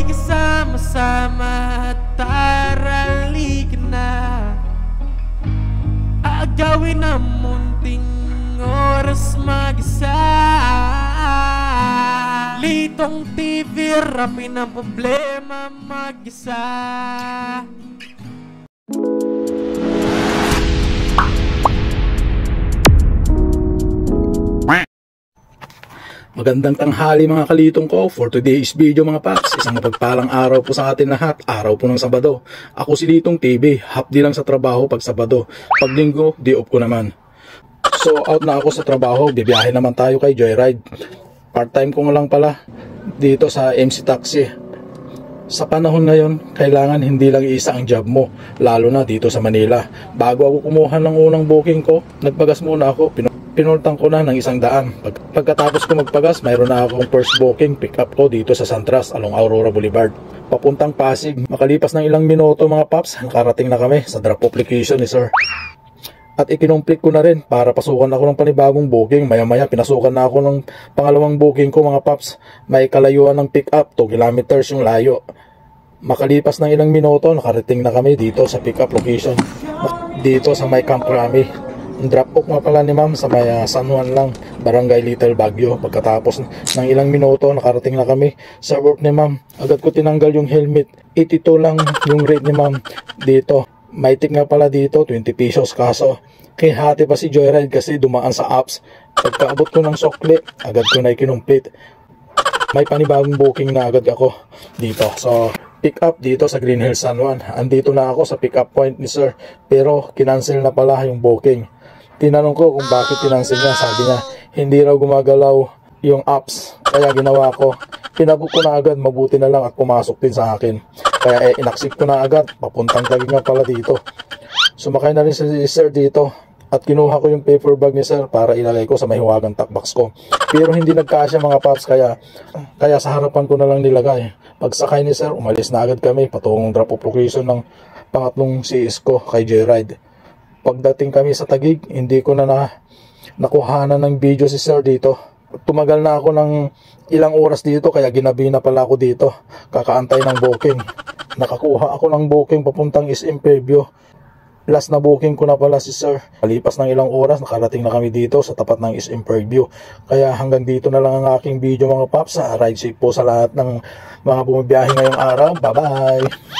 tayo'y kasama-sama at arali ka na. Agawin ang munting oras mag-isa. Litong TV, rapin ang problema mag-isa. Magandang tanghali mga kalitong ko. For today's video mga paps, isang mapagpalang araw po sa atin lahat. Araw po ng Sabado. Ako si Litong TV, half day lang sa trabaho pag Sabado. Pag Linggo, day off ko naman. So out na ako sa trabaho, bibiyahe naman tayo kay Joyride. Part-time ko lang pala dito sa MC Taxi. Sa panahon ngayon, kailangan hindi lang isa ang job mo, lalo na dito sa Manila. Bago ako kumuha ng unang booking ko, nagpagas muna ako, pinultang ko na ng 100. Pagkatapos ko magpagas, mayroon na akong first booking pick up ko dito sa Santras along Aurora Boulevard papuntang Pasig. Makalipas ng ilang minuto mga paps, nakarating na kami sa drop application ni sir. At ikinumplik ko na rin para pasukan ako ng panibagong booking. Maya maya pinasukan na ako ng pangalawang booking ko mga paps. May kalayuan ng pick up, 2 kilometers yung layo. Makalipas ng ilang minuto, nakarating na kami dito sa pick up location, dito sa may Camp Crami. Drop off nga pala ni ma'am sa may San Juan lang, Barangay Little Baguio. Pagkatapos ng ilang minuto, nakarating na kami sa work ni ma'am. Agad ko tinanggal yung helmet. 82 lang yung rate ni ma'am dito. May tip nga pala dito, 20 pesos. Kaso hati pa si Joyride kasi dumaan sa apps. Pagkaabot ko ng sokle, agad ko na ikinumplete. May panibagong booking na agad ako dito. So pick up dito sa Green Hills San Juan. Andito na ako sa pick up point ni sir, pero kinancel na pala yung booking. Tinanong ko kung bakit kinancel niya. Sabi niya hindi raw gumagalaw yung apps. Kaya ginawa ko, pinabook ko na agad, mabuti na lang at pumasok din sa akin. Kaya inaksip ko na agad, papuntang Taguig nga pala dito. Sumakay na rin si sir dito at kinuha ko yung paper bag ni sir para ilagay ko sa mahiwagang takbox ko. Pero hindi nagkasya mga paps, kaya sa harapan ko na lang nilagay. Pagsakay ni sir, umalis na agad kami patungong drop off location ng pangatlong CS ko kay Joyride. Pagdating kami sa Taguig, hindi ko na nakuhanan ng video si sir dito. Tumagal na ako ng ilang oras dito, kaya ginabi na pala ako dito kakaantay ng booking. Nakakuha ako ng booking papuntang SM Fairview. Last na booking ko na pala si sir. Palipas ng ilang oras, nakarating na kami dito sa tapat ng SM Fairview. Kaya hanggang dito na lang ang aking video mga paps. Ride safe po sa lahat ng mga bumibiyahe ngayong araw. Bye bye!